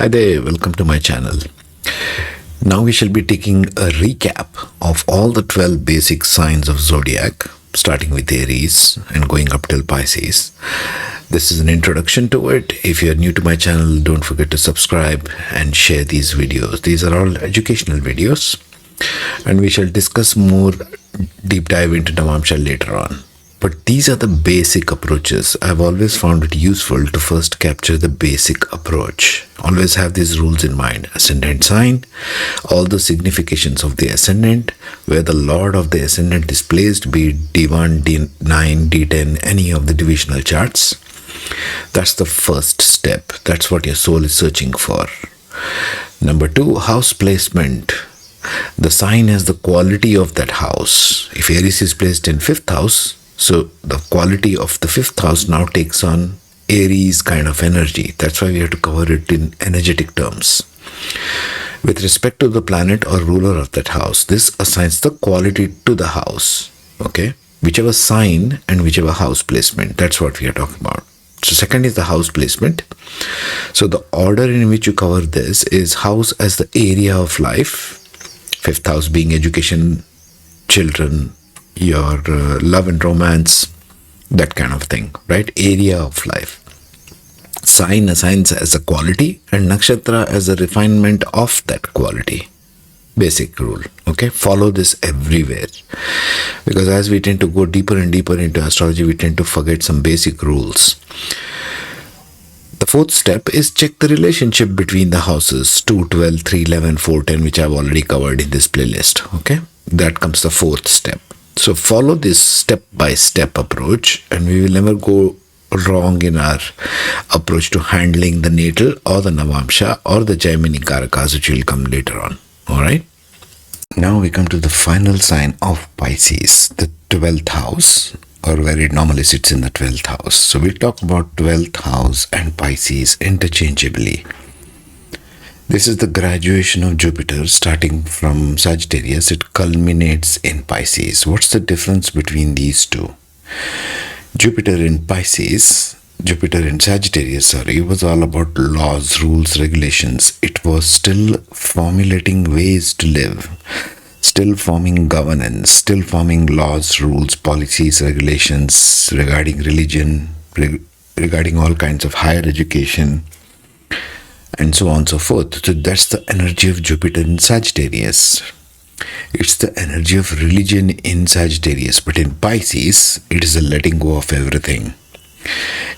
Hi there, welcome to my channel. Now we shall be taking a recap of all the 12 basic signs of zodiac, starting with Aries and going up till Pisces. This is an introduction to it. If you are new to my channel, don't forget to subscribe and share these videos. These are all educational videos, and we shall discuss more deep dive into Moksha later on. But these are the basic approaches. I've always found it useful to first capture the basic approach. Always have these rules in mind. Ascendant sign, all the significations of the ascendant, where the lord of the ascendant is placed, be it D1, D9, D10, any of the divisional charts. That's the first step. That's what your soul is searching for. Number 2, house placement. The sign has the quality of that house. If Aries is placed in 5th house, so the quality of the 5th house now takes on Aries kind of energy. That's why we have to cover it in energetic terms. With respect to the planet or ruler of that house, this assigns the quality to the house. Okay? Whichever sign and whichever house placement, that's what we are talking about. So second is the house placement. So the order in which you cover this is house as the area of life. 5th house being education, children, your love and romance, that kind of thing, right? Area of life. Sign assigns as a quality and nakshatra as a refinement of that quality. Basic rule, okay? Follow this everywhere. Because as we tend to go deeper and deeper into astrology, we tend to forget some basic rules. The 4th step is check the relationship between the houses 2, 12, 3, 11, 4, 10, which I've already covered in this playlist, okay? That comes the 4th step. So follow this step-by-step approach, and we will never go wrong in our approach to handling the natal or the Navamsha or the Jaimini Karakas, which will come later on. Alright? Now we come to the final sign of Pisces, the 12th house, or where it normally sits in the 12th house. So we'll talk about 12th house and Pisces interchangeably. This is the graduation of Jupiter starting from Sagittarius. It culminates in Pisces. What's the difference between these two? Jupiter in Sagittarius, was all about laws, rules, regulations. It was still formulating ways to live, still forming governance, still forming laws, rules, policies, regulations regarding religion, regarding all kinds of higher education, and so on and so forth. So that's the energy of Jupiter in Sagittarius. It's the energy of religion in Sagittarius. But in Pisces, it is a letting go of everything.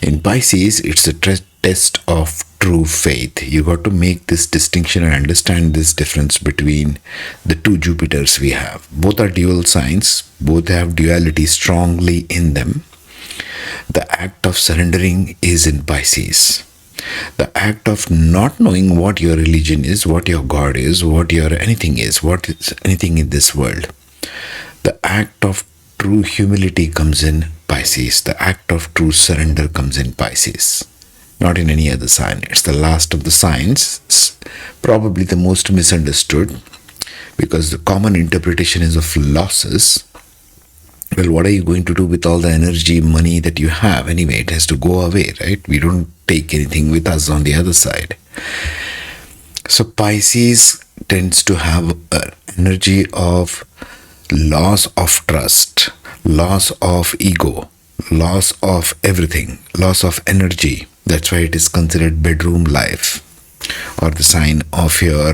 In Pisces, it's a test of true faith. You got to make this distinction and understand this difference between the two Jupiters we have. Both are dual signs. Both have duality strongly in them. The act of surrendering is in Pisces. The act of not knowing what your religion is, what your God is, what your anything is, what is anything in this world. The act of true humility comes in Pisces. The act of true surrender comes in Pisces. Not in any other sign. It's the last of the signs, probably the most misunderstood, because the common interpretation is of losses. Well, what are you going to do with all the energy, money that you have? Anyway, it has to go away, right? We don't take anything with us on the other side. So Pisces tends to have an energy of loss of trust, loss of ego, loss of everything, loss of energy. That's why it is considered bedroom life, or the sign of your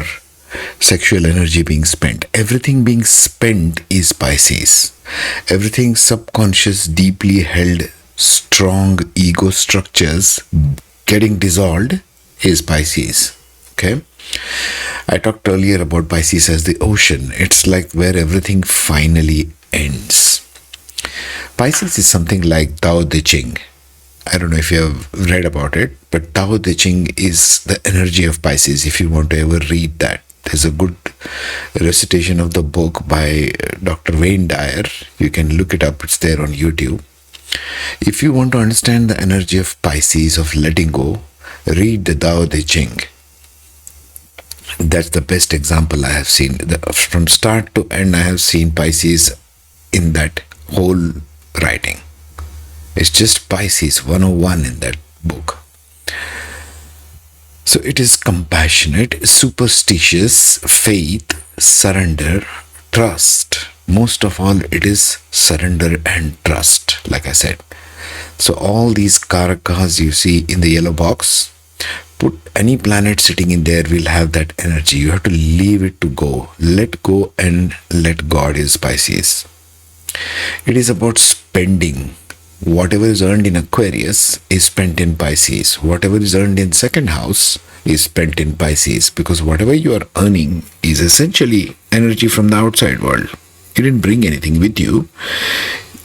sexual energy being spent. Everything being spent is Pisces. Everything subconscious, deeply held, strong ego structures getting dissolved is Pisces. Okay? I talked earlier about Pisces as the ocean. It's like where everything finally ends. Pisces is something like Tao Te Ching. I don't know if you have read about it, but Tao Te Ching is the energy of Pisces. If you want to ever read that, there's a good recitation of the book by Dr. Wayne Dyer. You can look it up. It's there on YouTube. If you want to understand the energy of Pisces, of letting go, read the Tao Te Ching. That's the best example I have seen. From start to end, I have seen Pisces in that whole writing. It's just Pisces 101 in that book. So it is compassionate, superstitious, faith, surrender, trust. Most of all, it is surrender and trust, like I said. So all these karakas you see in the yellow box, put any planet sitting in there will have that energy. You have to leave it to go. Let go and let God is Pisces. It is about spending. Whatever is earned in Aquarius is spent in Pisces. Whatever is earned in second house is spent in Pisces, because whatever you are earning is essentially energy from the outside world. You didn't bring anything with you,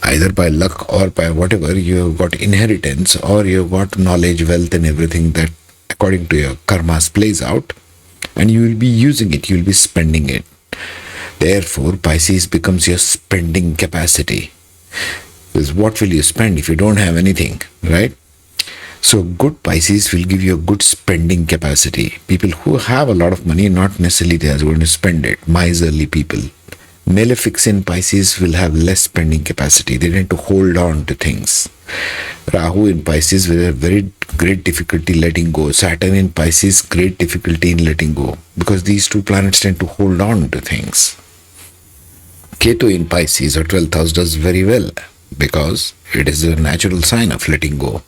either by luck or by whatever. You have got inheritance, or you have got knowledge, wealth and everything that according to your karmas plays out, and you will be using it, you will be spending it. Therefore, Pisces becomes your spending capacity. Because what will you spend if you don't have anything, right? So good Pisces will give you a good spending capacity. People who have a lot of money, not necessarily they are going to spend it. Miserly people. Malefics in Pisces will have less spending capacity. They tend to hold on to things. Rahu in Pisces will have very great difficulty letting go. Saturn in Pisces, great difficulty in letting go. Because these two planets tend to hold on to things. Ketu in Pisces or 12th house does very well, because it is a natural sign of letting go.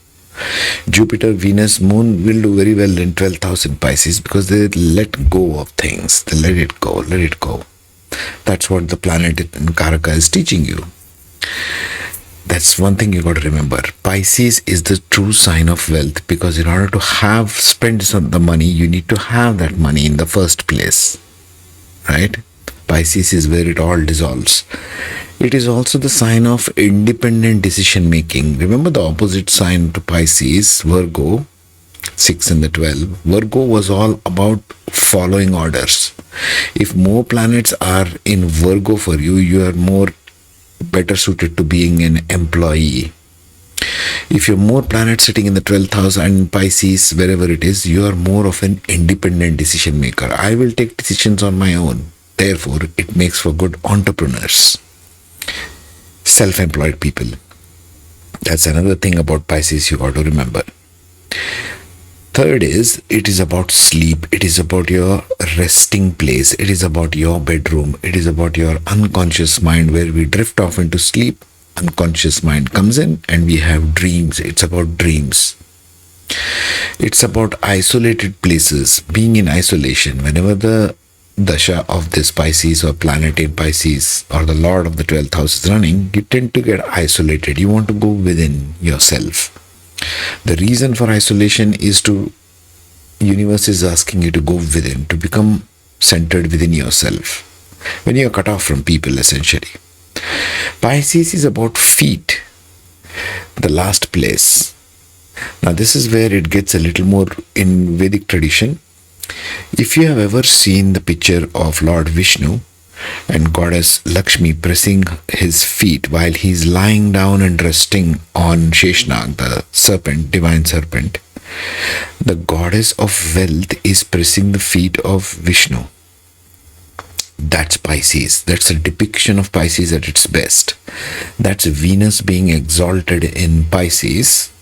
Jupiter, Venus, Moon will do very well in 12th house in Pisces, because they let go of things. They let it go, let it go. That's what the planet in Karaka is teaching you. That's one thing you got to remember. Pisces is the true sign of wealth, because in order to spend the money, you need to have that money in the first place. Right? Pisces is where it all dissolves. It is also the sign of independent decision making. Remember the opposite sign to Pisces, Virgo, 6 and the 12. Virgo was all about following orders. If more planets are in Virgo for you, you are more better suited to being an employee. If you're more planets sitting in the 12th house and Pisces, wherever it is, you are more of an independent decision maker. I will take decisions on my own. Therefore, it makes for good entrepreneurs. Self-employed people. That's another thing about Pisces you got to remember. Third is, it is about sleep. It is about your resting place. It is about your bedroom. It is about your unconscious mind, where we drift off into sleep. Unconscious mind comes in and we have dreams. It's about dreams. It's about isolated places, being in isolation. Whenever the dasha of this Pisces or planet in Pisces or the Lord of the 12th house is running, you tend to get isolated. You want to go within yourself. The reason for isolation is universe is asking you to go within, to become centered within yourself. When you are cut off from people, essentially. Pisces is about feet, the last place. Now this is where it gets a little more in Vedic tradition. If you have ever seen the picture of Lord Vishnu and Goddess Lakshmi pressing his feet while he's lying down and resting on Sheshnag, the serpent, divine serpent, the goddess of wealth is pressing the feet of Vishnu. That's Pisces. That's a depiction of Pisces at its best. That's Venus being exalted in Pisces,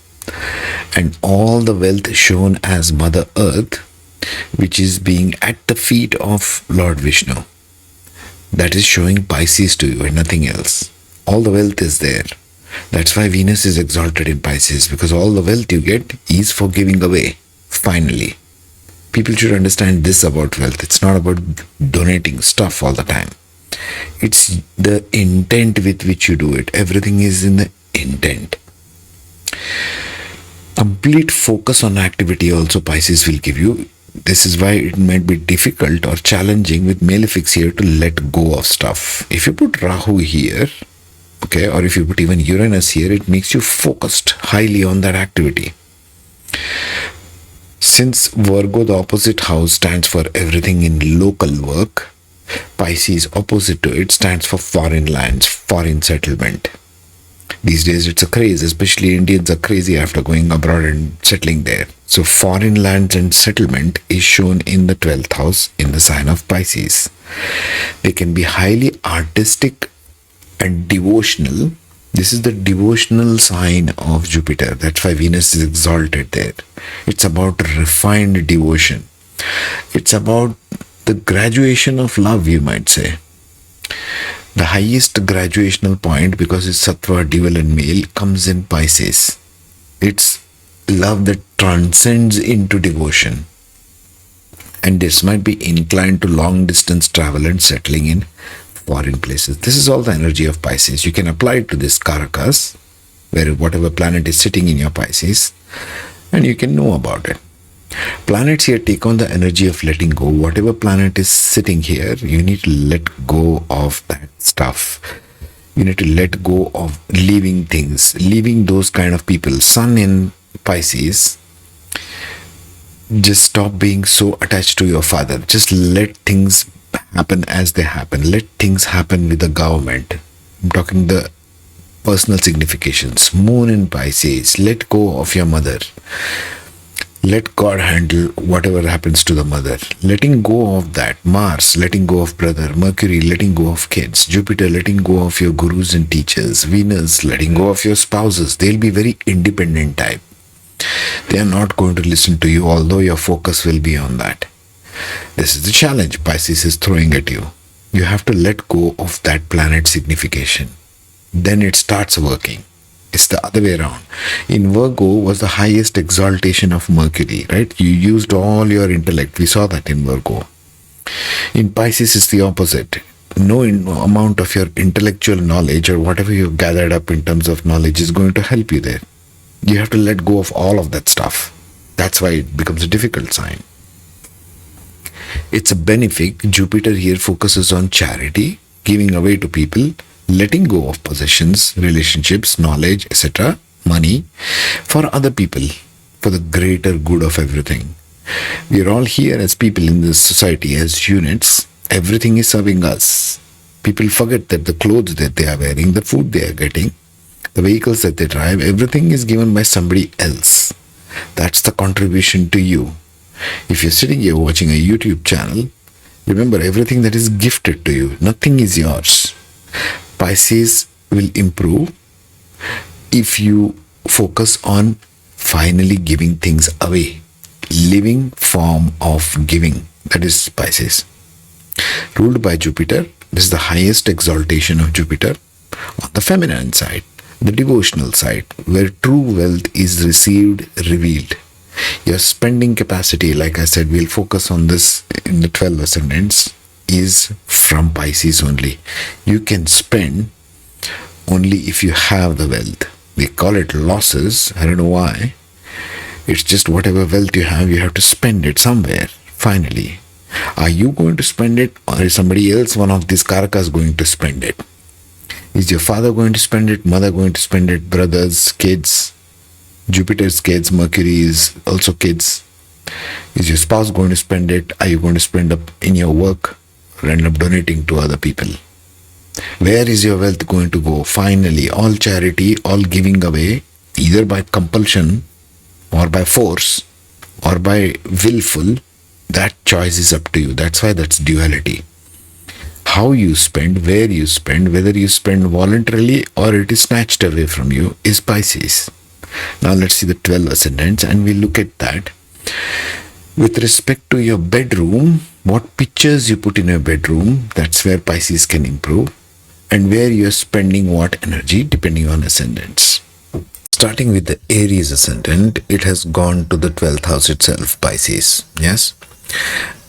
and all the wealth shown as Mother Earth, which is being at the feet of Lord Vishnu. That is showing Pisces to you and nothing else. All the wealth is there. That's why Venus is exalted in Pisces, because all the wealth you get is for giving away, finally. People should understand this about wealth. It's not about donating stuff all the time. It's the intent with which you do it. Everything is in the intent. Complete focus on activity also Pisces will give you. This is why it might be difficult or challenging with malefics here to let go of stuff. If you put Rahu here, okay, or if you put even Uranus here, it makes you focused highly on that activity. Since Virgo, the opposite house, stands for everything in local work, Pisces, opposite to it, stands for foreign lands, foreign settlement. These days it's a craze, especially Indians are crazy after going abroad and settling there. So foreign lands and settlement is shown in the 12th house in the sign of Pisces. They can be highly artistic and devotional, This is the devotional sign of Jupiter. That's why Venus is exalted there. It's about refined devotion. It's about the graduation of love, you might say. The highest graduational point, because it's Sattva, Devil and Male, comes in Pisces. It's love that transcends into devotion. And this might be inclined to long distance travel and settling in foreign places. This is all the energy of Pisces. You can apply it to this Karakas, where whatever planet is sitting in your Pisces, and you can know about it. Planets here take on the energy of letting go. Whatever planet is sitting here, you need to let go of that stuff. You need to let go of leaving things, leaving those kind of people. Sun in Pisces, just stop being so attached to your father. Just let things happen as they happen. Let things happen with the government. I'm talking the personal significations. Moon in Pisces, let go of your mother. Let God handle whatever happens to the mother. Letting go of that. Mars, letting go of brother. Mercury, letting go of kids. Jupiter, letting go of your gurus and teachers. Venus, letting go of your spouses. They'll be very independent type. They are not going to listen to you, although your focus will be on that. This is the challenge Pisces is throwing at you. You have to let go of that planet signification. Then it starts working. It's the other way around. In Virgo was the highest exaltation of Mercury, right? You used all your intellect. We saw that in Virgo. In Pisces, it's the opposite. No amount of your intellectual knowledge or whatever you've gathered up in terms of knowledge is going to help you there. You have to let go of all of that stuff. That's why it becomes a difficult sign. It's a benefic. Jupiter here focuses on charity, giving away to people, letting go of possessions, relationships, knowledge, etc., money, for other people, for the greater good of everything. We are all here as people in this society, as units. Everything is serving us. People forget that the clothes that they are wearing, the food they are getting, the vehicles that they drive, everything is given by somebody else. That's the contribution to you. If you're sitting here watching a YouTube channel, remember everything that is gifted to you. Nothing is yours. Pisces will improve if you focus on finally giving things away. Living form of giving. That is Pisces. Ruled by Jupiter. This is the highest exaltation of Jupiter on the feminine side, the devotional side, where true wealth is received, revealed. Your spending capacity, like I said, we'll focus on this in the 12 ascendants, is from Pisces only. You can spend only if you have the wealth. They call it losses. I don't know why. It's just whatever wealth you have to spend it somewhere, finally. Are you going to spend it, or is somebody else, one of these Karakas, going to spend it? Is your father going to spend it, mother going to spend it, brothers, kids? Jupiter's kids, Mercury is also kids. Is your spouse going to spend it? Are you going to spend up in your work or end up donating to other people? Where is your wealth going to go? Finally, all charity, all giving away, either by compulsion or by force or by willful, that choice is up to you. That's why that's duality. How you spend, where you spend, whether you spend voluntarily or it is snatched away from you, is Pisces. Now let's see the 12 ascendants and we'll look at that. With respect to your bedroom, what pictures you put in your bedroom, that's where Pisces can improve, and where you're spending what energy depending on ascendants. Starting with the Aries ascendant, it has gone to the 12th house itself, Pisces. Yes?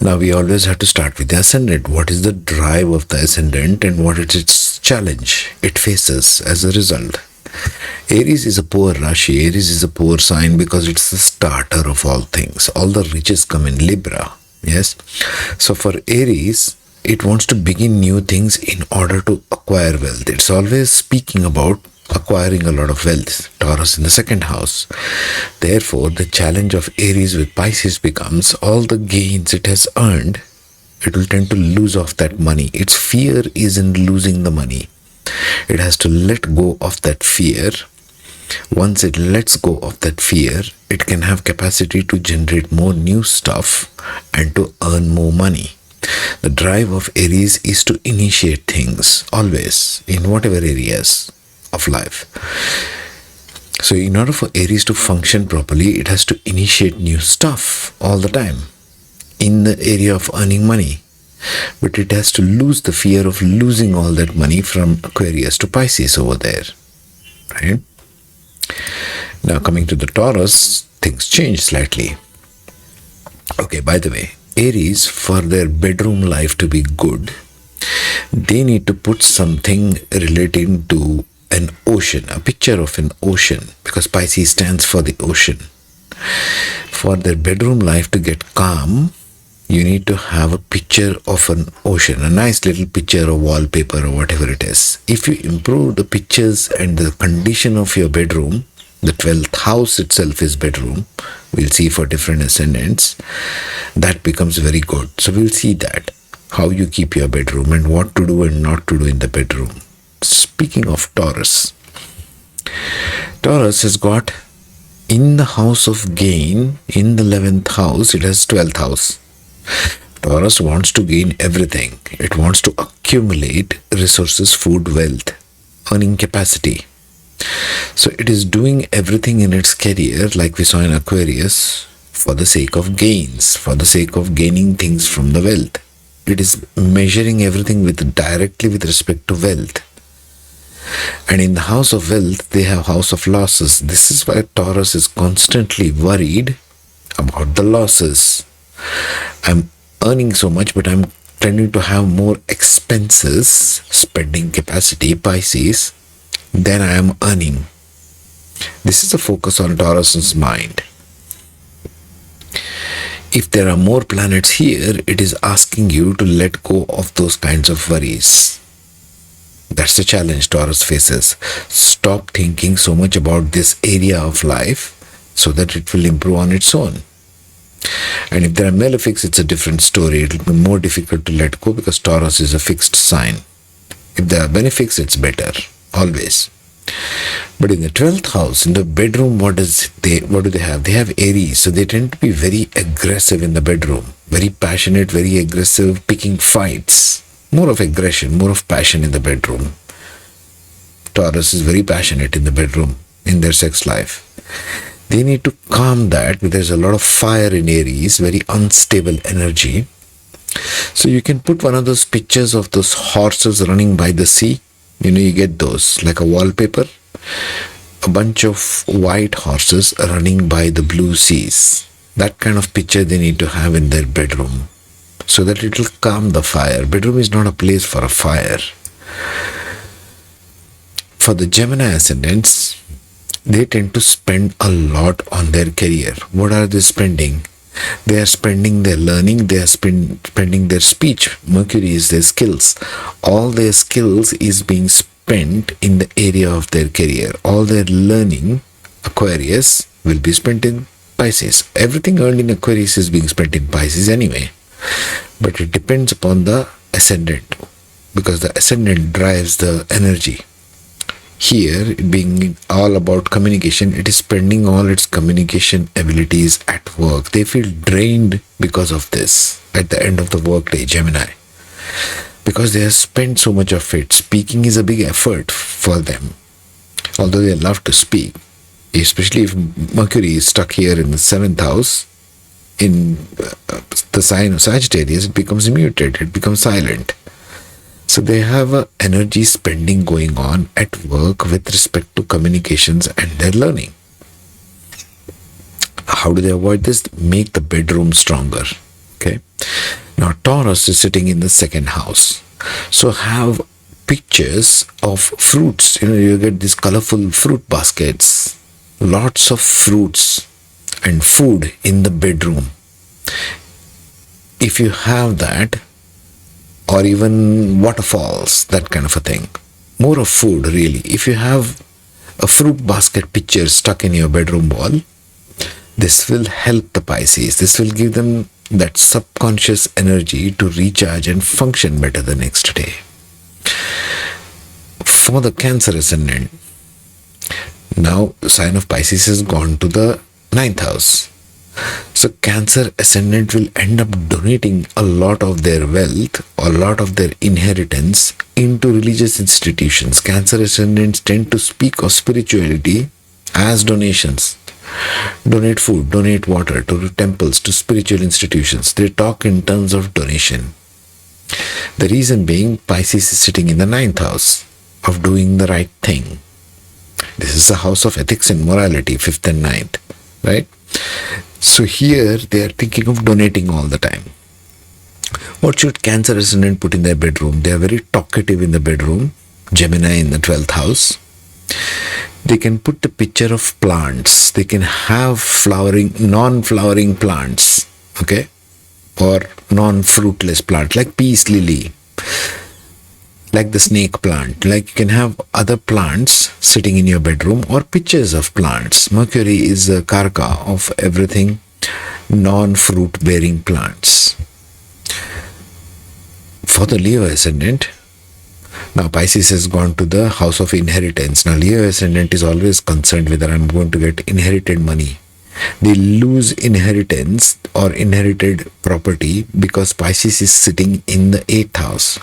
Now we always have to start with the ascendant. What is the drive of the ascendant and what is its challenge it faces as a result? Aries is a poor Rashi. Aries is a poor sign because it's the starter of all things. All the riches come in Libra. Yes. So for Aries, it wants to begin new things in order to acquire wealth. It's always speaking about acquiring a lot of wealth. Taurus in the second house. Therefore, the challenge of Aries with Pisces becomes all the gains it has earned, it will tend to lose off that money. Its fear is in losing the money. It has to let go of that fear. Once it lets go of that fear, it can have capacity to generate more new stuff and to earn more money. The drive of Aries is to initiate things, always, in whatever areas. of life. So in order for Aries to function properly, it has to initiate new stuff all the time in the area of earning money. But it has to lose the fear of losing all that money from Aquarius to Pisces over there. Right? Now coming to the Taurus, things change slightly. Okay, by the way, Aries, for their bedroom life to be good, they need to put something relating to an ocean, a picture of an ocean, because Pisces stands for the ocean. For their bedroom life to get calm, you need to have a picture of an ocean, a nice little picture or wallpaper or whatever it is. If you improve the pictures and the condition of your bedroom, the 12th house itself is bedroom, we'll see for different ascendants, that becomes very good. So we'll see that, how you keep your bedroom and what to do and not to do in the bedroom. Speaking of Taurus, Taurus has got in the house of gain, in the 11th house, it has 12th house. Taurus wants to gain everything. It wants to accumulate resources, food, wealth, earning capacity. So it is doing everything in its career, like we saw in Aquarius, for the sake of gains, for the sake of gaining things from the wealth. It is measuring everything directly with respect to wealth. And in the house of wealth, they have house of losses. This is why Taurus is constantly worried about the losses. I'm earning so much, but I'm tending to have more expenses, spending capacity, Pisces, than I am earning. This is the focus on Taurus's mind. If there are more planets here, it is asking you to let go of those kinds of worries. That's the challenge Taurus faces. Stop thinking so much about this area of life so that it will improve on its own. And if there are malefics, it's a different story. It will be more difficult to let go because Taurus is a fixed sign. If there are benefics, it's better, always. But in the 12th house, in the bedroom, what do they have? They have Aries, so they tend to be very aggressive in the bedroom. Very passionate, very aggressive, picking fights. More of aggression, more of passion in the bedroom. Taurus is very passionate in the bedroom, in their sex life. They need to calm that. There's a lot of fire in Aries, very unstable energy. So you can put one of those pictures of those horses running by the sea. You get those, like a wallpaper. A bunch of white horses running by the blue seas. That kind of picture they need to have in their bedroom, so that it will calm the fire. Bedroom is not a place for a fire. For the Gemini ascendants, they tend to spend a lot on their career. What are they spending? They are spending their learning, they are spending their speech. Mercury is their skills. All their skills is being spent in the area of their career. All their learning, Aquarius, will be spent in Pisces. Everything earned in Aquarius is being spent in Pisces anyway. But it depends upon the ascendant, because the ascendant drives the energy. Here, it being all about communication, it is spending all its communication abilities at work. They feel drained because of this at the end of the workday, Gemini. Because they have spent so much of it. Speaking is a big effort for them. Although they love to speak, especially if Mercury is stuck here in the 7th house, in the sign of Sagittarius, it becomes muted, it becomes silent. So they have an energy spending going on at work with respect to communications and their learning. How do they avoid this? Make the bedroom stronger. Okay. Now Taurus is sitting in the 2nd house. So have pictures of fruits. You get these colorful fruit baskets. Lots of fruits and food in the bedroom. If you have that, or even waterfalls, that kind of a thing. More of food, really. If you have a fruit basket picture stuck in your bedroom wall, this will help the Pisces. This will give them that subconscious energy to recharge and function better the next day. For the Cancer ascendant, now the sign of Pisces has gone to the 9th house. So Cancer ascendant will end up donating a lot of their wealth, a lot of their inheritance into religious institutions. Cancer ascendants tend to speak of spirituality as donations. Donate food, donate water to temples, to spiritual institutions. They talk in terms of donation. The reason being, Pisces is sitting in the 9th house of doing the right thing. This is the house of ethics and morality, 5th and 9th, right? So here they are thinking of donating all the time. What should Cancer ascendant put in their bedroom? They are very talkative in the bedroom. Gemini in the 12th house. They can put the picture of plants. They can have flowering, non-flowering plants, okay? Or non-fruitless plants like peace lily, like the snake plant. Like you can have other plants sitting in your bedroom or pictures of plants. Mercury is the karaka of everything non-fruit bearing plants. For the Leo ascendant, now Pisces has gone to the house of inheritance. Now Leo ascendant is always concerned whether I'm going to get inherited money. They lose inheritance or inherited property because Pisces is sitting in the 8th house.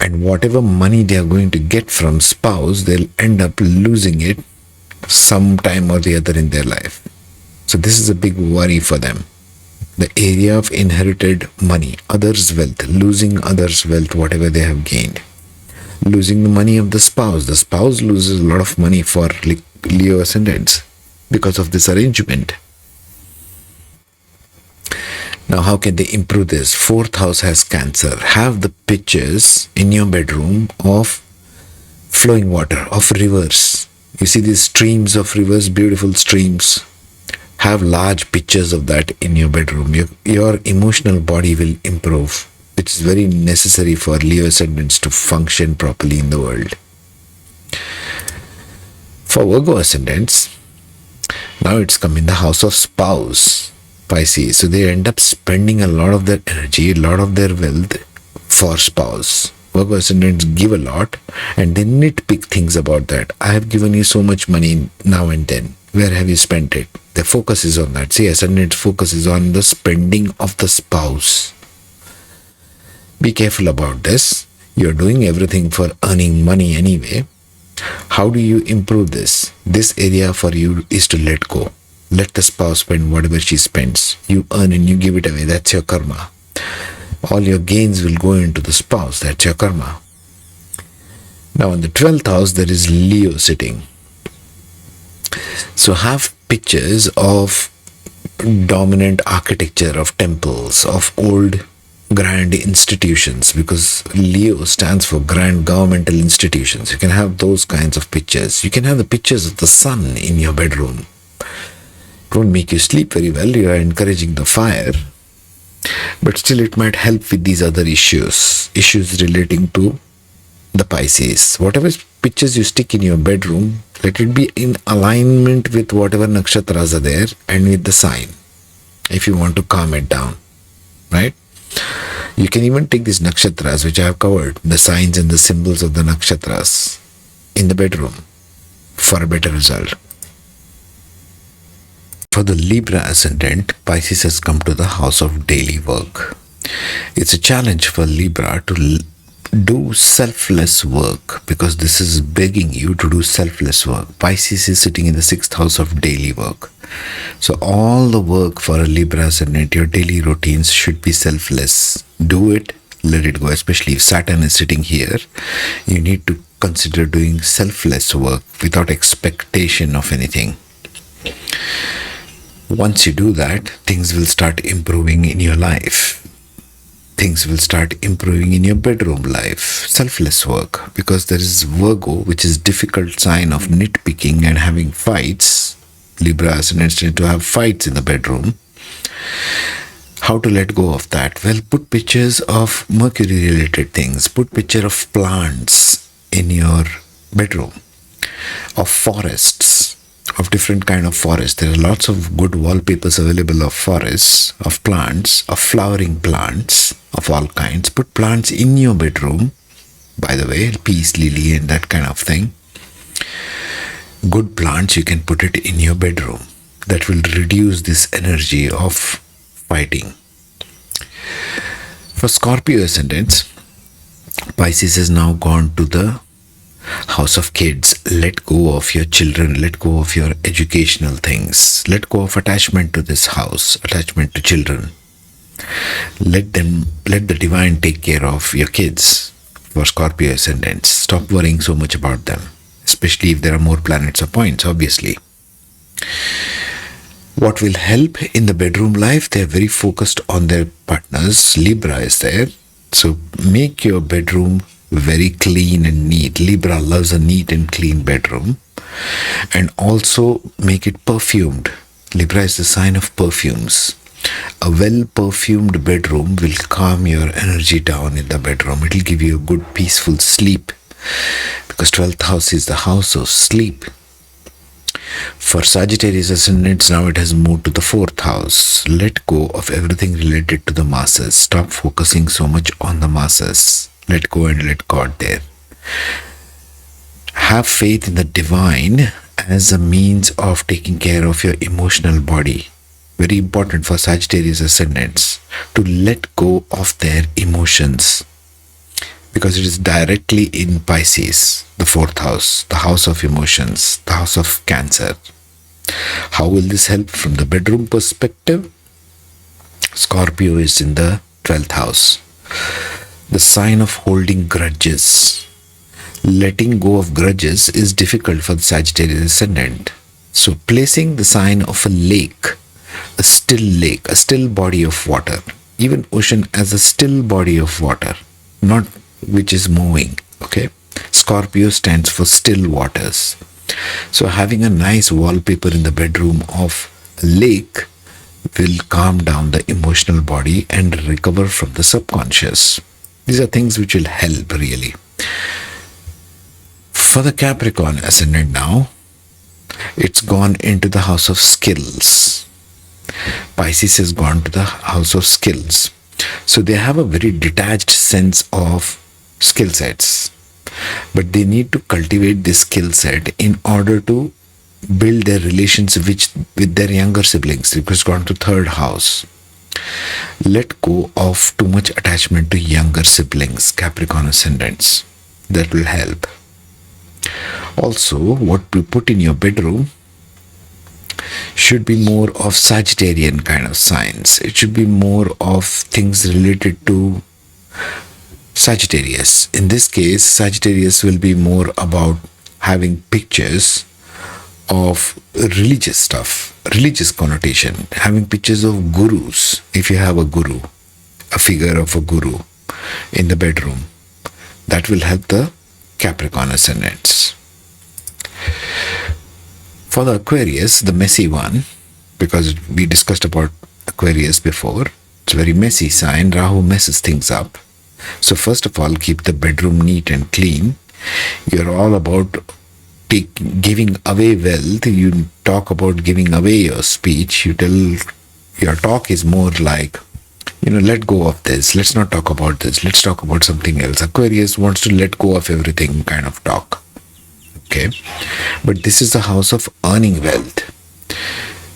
And whatever money they are going to get from spouse, they'll end up losing it sometime or the other in their life. So this is a big worry for them. The area of inherited money, others' wealth, losing others' wealth, whatever they have gained. Losing the money of the spouse. The spouse loses a lot of money for Leo ascendants because of this arrangement. Now, how can they improve this? 4th house has Cancer. Have the pictures in your bedroom of flowing water, of rivers. You see these streams of rivers, beautiful streams. Have large pictures of that in your bedroom. Your emotional body will improve, which is very necessary for Leo ascendants to function properly in the world. For Virgo ascendants, now it's come in the house of spouse, Pisces. So they end up spending a lot of their energy, a lot of their wealth for spouse. Virgo ascendants give a lot and they nitpick things about that. I have given you so much money now and then. Where have you spent it? The focus is on that. See, ascendant focus is on the spending of the spouse. Be careful about this. You're doing everything for earning money anyway. How do you improve this? This area for you is to let go. Let the spouse spend whatever she spends. You earn and you give it away. That's your karma. All your gains will go into the spouse. That's your karma. Now in the 12th house, there is Leo sitting. So have pictures of dominant architecture of temples, of old grand institutions, because Leo stands for grand governmental institutions. You can have those kinds of pictures. You can have the pictures of the sun in your bedroom. It won't make you sleep very well. You are encouraging the fire. But still it might help with these other issues relating to the Pisces. Whatever pictures you stick in your bedroom, let it be in alignment with whatever nakshatras are there and with the sign, if you want to calm it down, right? You can even take these nakshatras, which I have covered, the signs and the symbols of the nakshatras in the bedroom for a better result. For the Libra ascendant, Pisces has come to the house of daily work. It's a challenge for Libra to do selfless work, because this is begging you to do selfless work. Pisces is sitting in the 6th house of daily work. So all the work for a Libra ascendant, your daily routines should be selfless. Do it, let it go. Especially if Saturn is sitting here, you need to consider doing selfless work without expectation of anything. Once you do that, things will start improving in your life. Things will start improving in your bedroom life. Selfless work, because there is Virgo, which is difficult sign of nitpicking and having fights. Libra ascendants tend to have fights in the bedroom. How to let go of that? Well, put pictures of Mercury related things. Put picture of plants in your bedroom, of forests, of different kind of forests. There are lots of good wallpapers available of forests, of plants, of flowering plants of all kinds. Put plants in your bedroom, by the way, peace lily and that kind of thing. Good plants, you can put it in your bedroom. that will reduce this energy of fighting. For Scorpio ascendants, Pisces has now gone to the house of kids. Let go of your children, let go of your educational things, let go of attachment to this house, attachment to children. Let the divine take care of your kids. For Scorpio ascendants, stop worrying so much about them, especially if there are more planets or points, obviously. What will help in the bedroom life? They're very focused on their partners. Libra is there. So make your bedroom very clean and neat. Libra loves a neat and clean bedroom. And also make it perfumed. Libra is the sign of perfumes. A well-perfumed bedroom will calm your energy down in the bedroom. It will give you a good peaceful sleep, because 12th house is the house of sleep. For Sagittarius ascendants, now it has moved to the 4th house. Let go of everything related to the masses. Stop focusing so much on the masses. Let go and let God there. Have faith in the divine as a means of taking care of your emotional body. Very important for Sagittarius ascendants to let go of their emotions, because it is directly in Pisces, the 4th house, the house of emotions, the house of Cancer. How will this help from the bedroom perspective? Scorpio is in the 12th house, the sign of holding grudges. Letting go of grudges is difficult for the Sagittarius ascendant. So placing the sign of a lake, a still body of water, even ocean as a still body of water, not which is moving, okay? Scorpio stands for still waters. So having a nice wallpaper in the bedroom of a lake will calm down the emotional body and recover from the subconscious. These are things which will help really. For the Capricorn ascendant now, it's gone into the house of skills. Pisces has gone to the house of skills. So they have a very detached sense of skill sets. But they need to cultivate this skill set in order to build their relations with their younger siblings. It has gone to 3rd house. Let go of too much attachment to younger siblings, Capricorn ascendants. That will help. Also, what we put in your bedroom should be more of Sagittarian kind of signs. It should be more of things related to Sagittarius. In this case, Sagittarius will be more about having pictures of religious stuff, religious connotation, having pictures of gurus. If you have a guru, a figure of a guru in the bedroom, that will help the Capricorn ascendants. For the Aquarius, the messy one, because we discussed about Aquarius before, it's a very messy sign. Rahu messes things up. So first of all, keep the bedroom neat and clean. You're all about giving away wealth. You talk about giving away your speech. You tell your talk is more like, let go of this. Let's not talk about this. Let's talk about something else. Aquarius wants to let go of everything kind of talk. Okay. But this is the house of earning wealth,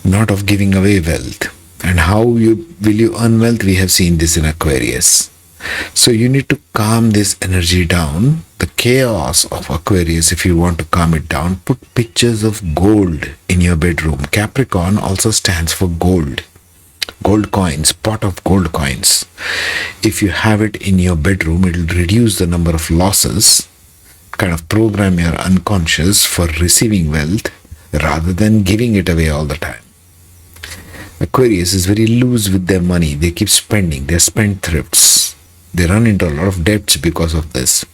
not of giving away wealth. And how will you earn wealth? We have seen this in Aquarius. So you need to calm this energy down. The chaos of Aquarius, if you want to calm it down, put pictures of gold in your bedroom. Capricorn also stands for gold. Gold coins, pot of gold coins. If you have it in your bedroom, it will reduce the number of losses, kind of program your unconscious for receiving wealth rather than giving it away all the time. Aquarius is very loose with their money. They keep spending. They're spendthrifts. They run into a lot of debts because of this.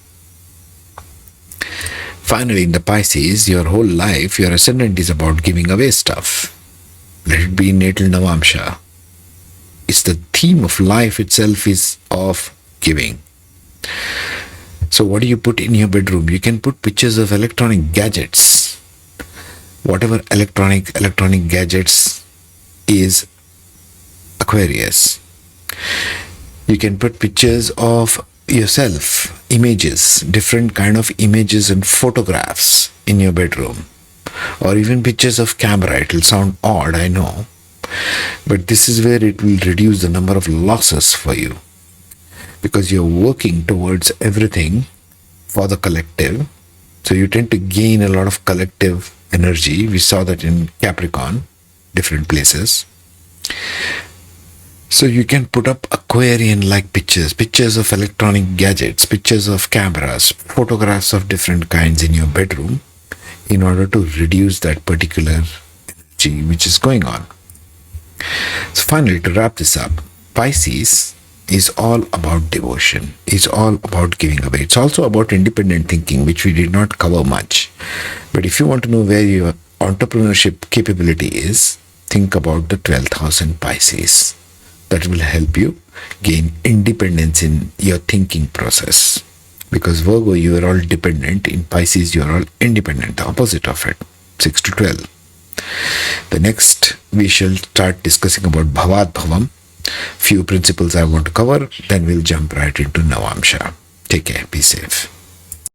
Finally, in the Pisces, your whole life, your ascendant is about giving away stuff. Let it be natal Navamsha. It's the theme of life itself is of giving. So what do you put in your bedroom? You can put pictures of electronic gadgets. Whatever electronic gadgets is Aquarius. You can put pictures of yourself, images, different kind of images and photographs in your bedroom. or even pictures of camera. It will sound odd, I know, but this is where it will reduce the number of losses for you, because you're working towards everything for the collective. So you tend to gain a lot of collective energy. We saw that in Capricorn, different places. So you can put up Aquarian-like pictures of electronic gadgets, pictures of cameras, photographs of different kinds in your bedroom in order to reduce that particular energy which is going on. So finally, to wrap this up, Pisces is all about devotion, is all about giving away. It's also about independent thinking, which we did not cover much. But if you want to know where your entrepreneurship capability is, think about the 12th house in Pisces. That will help you gain independence in your thinking process. Because Virgo, you are all dependent. In Pisces, you are all independent, the opposite of it, 6 to 12. The next, we shall start discussing about Bhavat Bhavam. Few principles I want to cover, then we'll jump right into Navamsha. Take care, be safe.